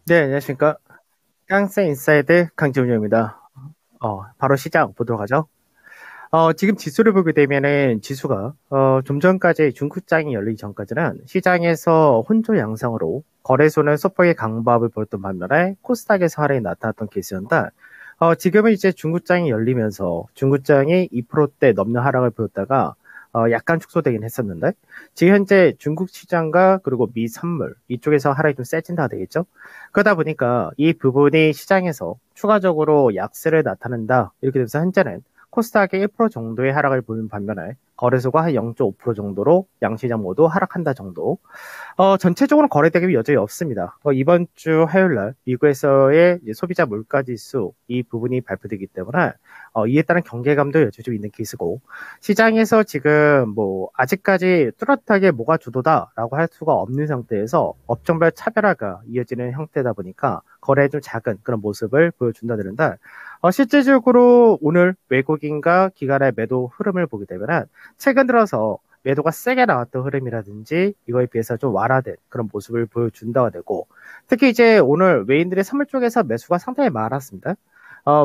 네, 안녕하십니까. 깡생 인사이드 강지훈입니다. 바로 시장 보도록 하죠. 지금 지수를 보게 되면은 지수가 좀 전까지 중국장이 열리기 전까지는 시장에서 혼조 양상으로 거래소는 소폭의 강보합을 보였던 반면에 코스닥에서 하락이 나타났던 케이스였는데 지금은 이제 중국장이 열리면서 중국장이 2%대 넘는 하락을 보였다가 약간 축소되긴 했었는데 지금 현재 중국 시장과 그리고 미 선물 이쪽에서 하락이 좀 세진다 되겠죠. 그러다 보니까 이 부분이 시장에서 추가적으로 약세를 나타낸다 이렇게 돼서 현재는 코스닥이 1% 정도의 하락을 보이는 반면에 거래소가 한 0.5% 정도로 양시장 모두 하락한다 정도. 전체적으로 거래 대금이 여전히 없습니다. 이번 주 화요일 날 미국에서의 이제 소비자 물가 지수 이 부분이 발표되기 때문에 이에 따른 경계감도 여전히 좀 있는 케이스고 시장에서 지금 뭐 아직까지 뚜렷하게 뭐가 주도다라고 할 수가 없는 상태에서 업종별 차별화가 이어지는 형태다 보니까 거래에 좀 작은 그런 모습을 보여준다는데 실제적으로 오늘 외국인과 기관의 매도 흐름을 보게 되면 최근 들어서 매도가 세게 나왔던 흐름이라든지 이거에 비해서 좀 완화된 그런 모습을 보여준다가 되고 특히 이제 오늘 외인들의 선물 쪽에서 매수가 상당히 많았습니다.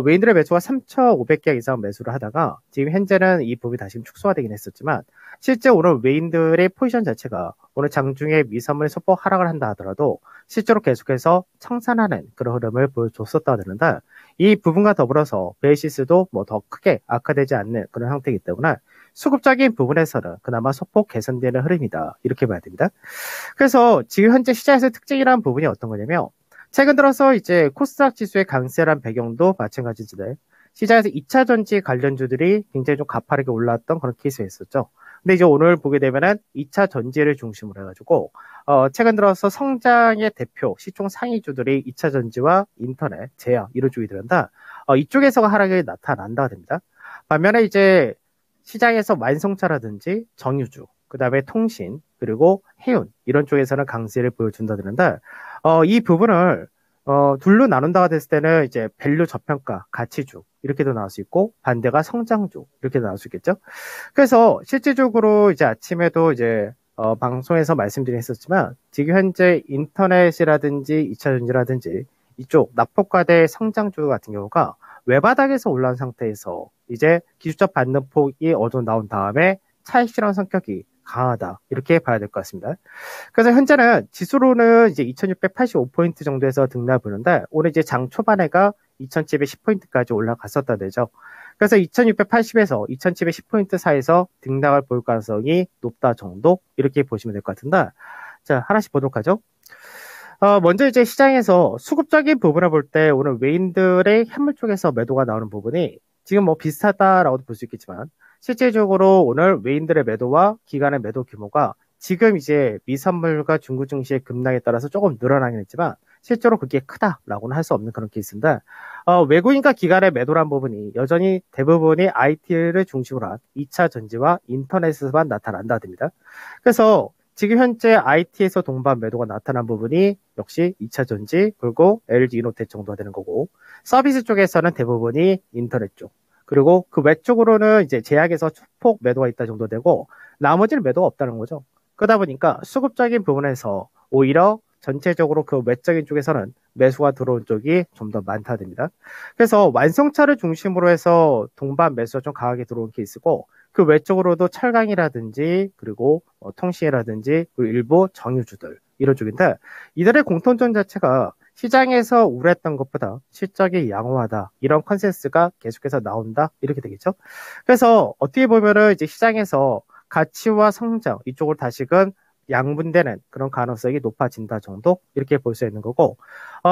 외인들의 매수가 3,500개 이상 매수를 하다가 지금 현재는 이 부분이 다시 축소가 되긴 했었지만 실제 오늘 외인들의 포지션 자체가 오늘 장중에 미선물이 소폭 하락을 한다 하더라도 실제로 계속해서 청산하는 그런 흐름을 보여줬었다가 되는데 이 부분과 더불어서 베이시스도 뭐 더 크게 악화되지 않는 그런 상태이기 때문에 수급적인 부분에서는 그나마 소폭 개선되는 흐름이다. 이렇게 봐야 됩니다. 그래서 지금 현재 시장에서 특징이라는 부분이 어떤 거냐면 최근 들어서 이제 코스닥 지수의 강세란 배경도 마찬가지인데 시장에서 2차 전지 관련주들이 굉장히 좀 가파르게 올랐던 그런 케이스가 있었죠. 근데 이제 오늘 보게 되면은 2차 전지를 중심으로 해가지고 최근 들어서 성장의 대표 시총 상위주들이 2차 전지와 인터넷, 제약 이런 쪽이 들었다. 이쪽에서 하락이 나타난다 됩니다. 반면에 이제 시장에서 완성차라든지 정유주, 그 다음에 통신, 그리고 해운 이런 쪽에서는 강세를 보여준다는데 이 부분을 둘로 나눈다가 됐을 때는 이제 밸류 저평가, 가치주 이렇게도 나올 수 있고 반대가 성장주 이렇게 나올 수 있겠죠. 그래서 실질적으로 이제 아침에도 이제 방송에서 말씀드렸었지만 지금 현재 인터넷이라든지 2차 전지라든지 이쪽 납폭과대 성장주 같은 경우가 외바닥에서 올라온 상태에서 이제 기술적 받는 폭이 어느 정도 나온 다음에 차익 실현 성격이 강하다 이렇게 봐야 될 것 같습니다. 그래서 현재는 지수로는 이제 2,685포인트 정도에서 등락을 보는데 오늘 이제 장 초반에가 2,710포인트까지 올라갔었다 되죠. 그래서 2,680에서 2,710포인트 사이에서 등락을 볼 가능성이 높다 정도 이렇게 보시면 될 것 같은데 자 하나씩 보도록 하죠. 먼저 이제 시장에서 수급적인 부분을 볼 때 오늘 외인들의 현물 쪽에서 매도가 나오는 부분이 지금 뭐 비슷하다라고도 볼 수 있겠지만 실제적으로 오늘 외인들의 매도와 기관의 매도 규모가 지금 이제 미선물과 중국 증시의 급락에 따라서 조금 늘어나긴 했지만 실제로 그게 크다라고는 할 수 없는 그런 케이스인데 외국인과 기관의 매도란 부분이 여전히 대부분이 IT를 중심으로 한 2차 전지와 인터넷에서만 나타난다 됩니다. 그래서 지금 현재 IT에서 동반 매도가 나타난 부분이 역시 2차 전지 그리고 LG 이노텍 정도가 되는 거고 서비스 쪽에서는 대부분이 인터넷 쪽 그리고 그 외쪽으로는 이제 제약에서 축폭 매도가 있다 정도 되고 나머지는 매도가 없다는 거죠. 그러다 보니까 수급적인 부분에서 오히려 전체적으로 그 외적인 쪽에서는 매수가 들어온 쪽이 좀 더 많다 됩니다. 그래서 완성차를 중심으로 해서 동반 매수가 좀 강하게 들어온 케이스고 그 외적으로도 철강이라든지 그리고 통신이라든지 그리고 일부 정유주들 이런 쪽인데 이들의 공통점 자체가 시장에서 우려했던 것보다 실적이 양호하다 이런 컨센서스가 계속해서 나온다 이렇게 되겠죠. 그래서 어떻게 보면은 이제 시장에서 가치와 성장 이쪽으로 다시금 양분되는 그런 가능성이 높아진다 정도 이렇게 볼 수 있는 거고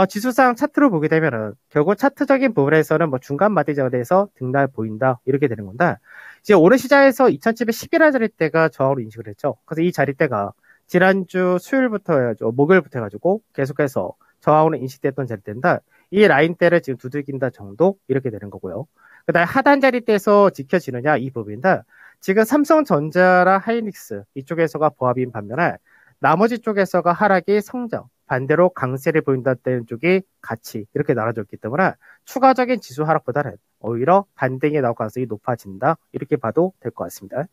지수상 차트로 보게 되면은 결국 차트적인 부분에서는 뭐 중간 마디전에서 등락을 보인다 이렇게 되는 건데 이제 오늘 시장에서 2711화 자리대가 저하로 인식을 했죠. 그래서 이 자리대가 지난주 수요일부터 해가지고 목요일부터 해가지고 계속해서 저하오는 인식됐던 자리대인데 이 라인대를 지금 두들긴다 정도 이렇게 되는 거고요. 그다음에 하단 자리대에서 지켜지느냐 이 부분인데 지금 삼성전자랑 하이닉스 이쪽에서가 보합인 반면에 나머지 쪽에서가 하락이 성장 반대로 강세를 보인다는 쪽이 같이 이렇게 나눠져 있기 때문에 추가적인 지수 하락보다는 오히려 반등이 나올 가능성이 높아진다 이렇게 봐도 될 것 같습니다.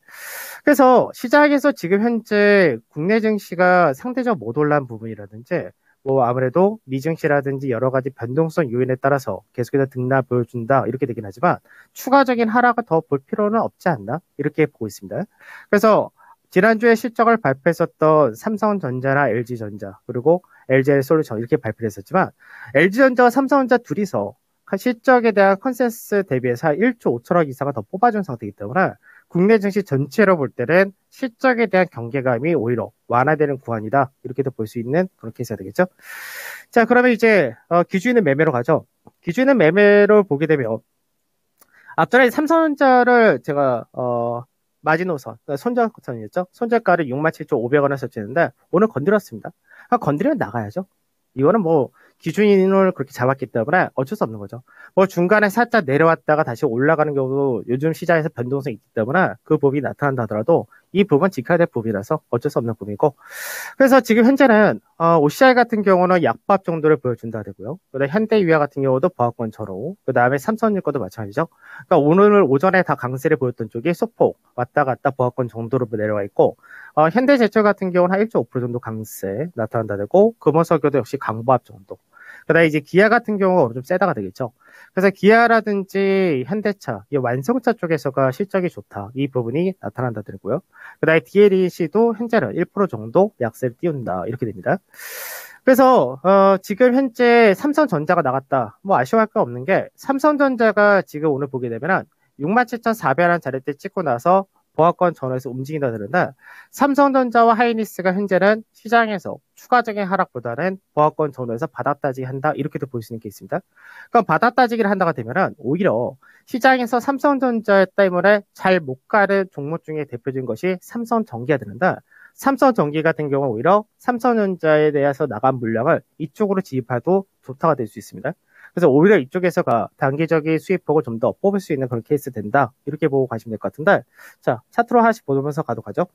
그래서 시장에서 지금 현재 국내 증시가 상대적 못 올라온 부분이라든지 뭐 아무래도 미증시라든지 여러 가지 변동성 요인에 따라서 계속해서 등락 보여준다 이렇게 되긴 하지만 추가적인 하락을 더 볼 필요는 없지 않나 이렇게 보고 있습니다. 그래서 지난주에 실적을 발표했었던 삼성전자나 LG전자 그리고 LGsol루션 이렇게 발표를 했었지만 LG전자와 삼성전자 둘이서 실적에 대한 컨센서스 대비해서 1조 5천억 이상을 더 뽑아준 상태이기 때문에 국내 증시 전체로 볼 때는 실적에 대한 경계감이 오히려 완화되는 구간이다. 이렇게도 볼 수 있는 그런 케이스가 되겠죠. 자, 그러면 이제 기준은 매매로 가죠. 기준은 매매로 보게 되면 앞전에 삼성전자를 제가 마지노선, 손절선이었죠. 손절가를 67,500원에 설정했는데 오늘 건드렸습니다. 건드리면 나가야죠. 이거는 뭐 기준인을 그렇게 잡았기 때문에 어쩔 수 없는 거죠. 뭐 중간에 살짝 내려왔다가 다시 올라가는 경우도 요즘 시장에서 변동성이 있기 때문에 그 부분이 나타난다 하더라도 이 부분은 지켜야 될 부분이라서 어쩔 수 없는 부분이고 그래서 지금 현재는 OCI 같은 경우는 약밥 정도를 보여준다 되고요. 그다음에 현대유야 같은 경우도 보합권처럼 그다음에 삼성전자도 마찬가지죠. 그러니까 오늘 오전에 다 강세를 보였던 쪽이 소폭 왔다 갔다 보합권 정도로 내려와 있고 현대제철 같은 경우는 한 1.5% 정도 강세 나타난다 되고 금호석유도 역시 강보합 정도. 그다음에 이제 기아 같은 경우가 좀 세다가 되겠죠. 그래서 기아라든지 현대차, 이 완성차 쪽에서가 실적이 좋다. 이 부분이 나타난다 되고요. 그다음에 DLEC도 현재는 1% 정도 약세를 띄운다. 이렇게 됩니다. 그래서 지금 현재 삼성전자가 나갔다. 뭐 아쉬워할 거 없는 게 삼성전자가 지금 오늘 보게 되면은 67,400원 자리대 찍고 나서 보합권 전후에서 움직인다 되는데 삼성전자와 하이닉스가 현재는 시장에서 추가적인 하락보다는 보합권 전후에서 바닥따지기 한다 이렇게도 볼 수 있는 게 있습니다. 그럼 바닥따지기를 한다가 되면은 오히려 시장에서 삼성전자 때문에 잘 못 가는 종목 중에 대표적인 것이 삼성전기가 되는데 삼성전기 같은 경우는 오히려 삼성전자에 대해서 나간 물량을 이쪽으로 지입해도 좋다가 될 수 있습니다. 그래서 오히려 이쪽에서가 단기적인 수익폭을 좀 더 뽑을 수 있는 그런 케이스 된다. 이렇게 보고 가시면 될 것 같은데, 자, 차트로 하나씩 보면서 가도록 하죠.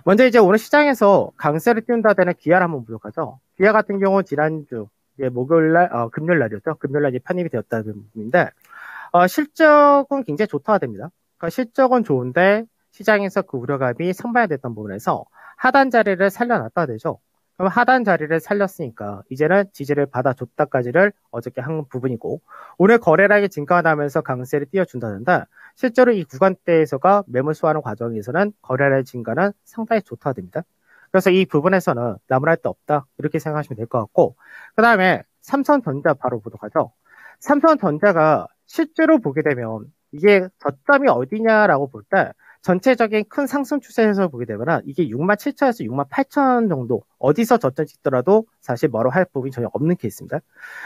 먼저 이제 오늘 시장에서 강세를 띄운다 되는 기아를 한번 보도록 하죠. 기아 같은 경우는 지난주, 금요일 날이었죠. 금요일 날 편입이 되었다는 부분인데, 실적은 굉장히 좋다가 됩니다. 그러니까 실적은 좋은데, 시장에서 그 우려감이 상반됐던 부분에서 하단 자리를 살려놨다 되죠. 그럼 하단 자리를 살렸으니까 이제는 지지를 받아줬다까지를 어저께 한 부분이고 오늘 거래량이 증가하면서 강세를 띄워준다는데 실제로 이 구간대에서가 매물 소화하는 과정에서는 거래량의 증가는 상당히 좋다가 됩니다. 그래서 이 부분에서는 나무랄 데 없다 이렇게 생각하시면 될 것 같고 그 다음에 삼성전자 바로 보도록 하죠. 삼성전자가 실제로 보게 되면 이게 저점이 어디냐라고 볼 때 전체적인 큰 상승 추세에서 보게 되면 이게 67,000에서 68,000 정도 어디서 저점 찍더라도 사실 뭐로 할 부분이 전혀 없는 케이스입니다.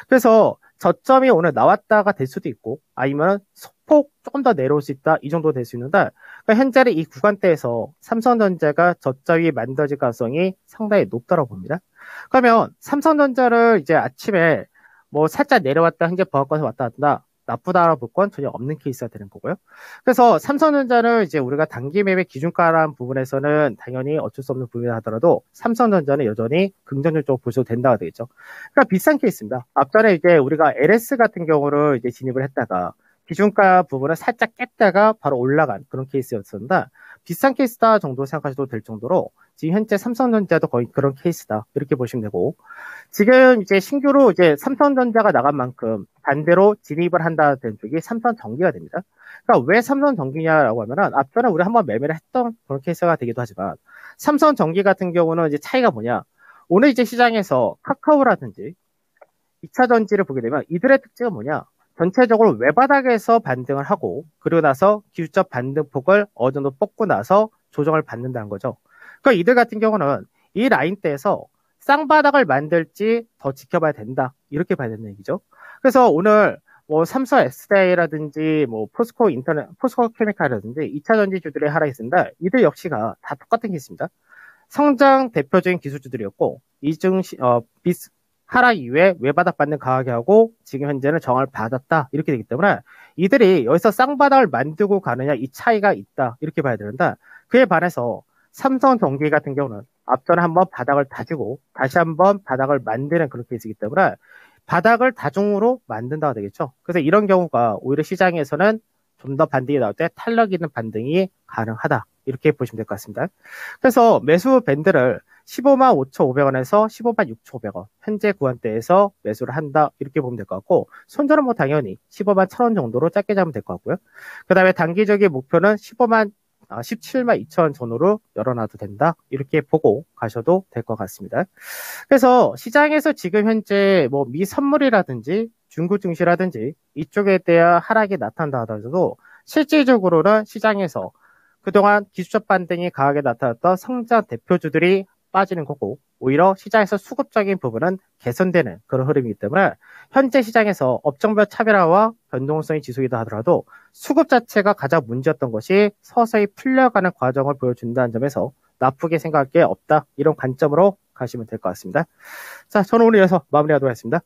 그래서 저점이 오늘 나왔다가 될 수도 있고 아니면 소폭 조금 더 내려올 수 있다 이 정도 될 수 있는데 그러니까 현재는 이 구간대에서 삼성전자가 저점이 만들어질 가능성이 상당히 높다고 봅니다. 그러면 삼성전자를 이제 아침에 뭐 살짝 내려왔다 현재 보합권에서 왔다 갔다 나쁘다라고 볼 건 전혀 없는 케이스가 되는 거고요. 그래서 삼성전자는 이제 우리가 단기 매매 기준가라는 부분에서는 당연히 어쩔 수 없는 부분이라 하더라도 삼성전자는 여전히 긍정적으로 보셔도 된다고 되겠죠. 그러니까 비싼 케이스입니다. 앞전에 이제 우리가 LS 같은 경우를 이제 진입을 했다가 기준가 부분을 살짝 깼다가 바로 올라간 그런 케이스였었는데 비싼 케이스다 정도 생각하셔도 될 정도로 지금 현재 삼성전자도 거의 그런 케이스다 이렇게 보시면 되고 지금 이제 신규로 이제 삼성전자가 나간 만큼 반대로 진입을 한다는 쪽이 삼성전기가 됩니다. 그러니까 왜 삼성전기냐라고 하면은 앞전에 우리 한번 매매를 했던 그런 케이스가 되기도 하지만 삼성전기 같은 경우는 이제 차이가 뭐냐 오늘 이제 시장에서 카카오라든지 2차 전지를 보게 되면 이들의 특징은 뭐냐 전체적으로 외바닥에서 반등을 하고 그리고 나서 기술적 반등폭을 어느 정도 뽑고 나서 조정을 받는다는 거죠. 그러니까 이들 같은 경우는 이 라인대에서 쌍바닥을 만들지 더 지켜봐야 된다. 이렇게 봐야 되는 얘기죠. 그래서 오늘 뭐 삼성 SDI라든지 뭐 포스코 케미칼이라든지 2차 전지주들의 하락했습니다. 이들 역시가 다 똑같은 케이스입니다. 성장 대표적인 기술주들이었고 하락 이후에 외바닥 받는 강하게 하고 지금 현재는 정을 받았다 이렇게 되기 때문에 이들이 여기서 쌍바닥을 만들고 가느냐 이 차이가 있다 이렇게 봐야 되는데 그에 반해서 삼성전기 같은 경우는 앞전에 한번 바닥을 다지고 다시 한번 바닥을 만드는 그런 케이스이기 때문에 바닥을 다중으로 만든다가 되겠죠. 그래서 이런 경우가 오히려 시장에서는 좀 더 반등이 나올 때 탄력 있는 반등이 가능하다. 이렇게 보시면 될 것 같습니다. 그래서 매수 밴드를 15만 5,500원에서 15만 6,500원 현재 구간대에서 매수를 한다 이렇게 보면 될 것 같고 손절은 뭐 당연히 15만 1,000원 정도로 짧게 잡으면 될 것 같고요. 그 다음에 단기적인 목표는 17만 2천 전후로 열어놔도 된다 이렇게 보고 가셔도 될 것 같습니다. 그래서 시장에서 지금 현재 뭐 미 선물이라든지 중국 증시라든지 이쪽에 대한 하락이 나타난다 하더라도 실질적으로는 시장에서 그동안 기술적 반등이 강하게 나타났던 성장 대표주들이 빠지는 거고 오히려 시장에서 수급적인 부분은 개선되는 그런 흐름이기 때문에 현재 시장에서 업종별 차별화와 변동성이 지속이다 하더라도 수급 자체가 가장 문제였던 것이 서서히 풀려가는 과정을 보여준다는 점에서 나쁘게 생각할 게 없다 이런 관점으로 가시면 될 것 같습니다. 자, 저는 오늘 여기서 마무리하도록 하겠습니다.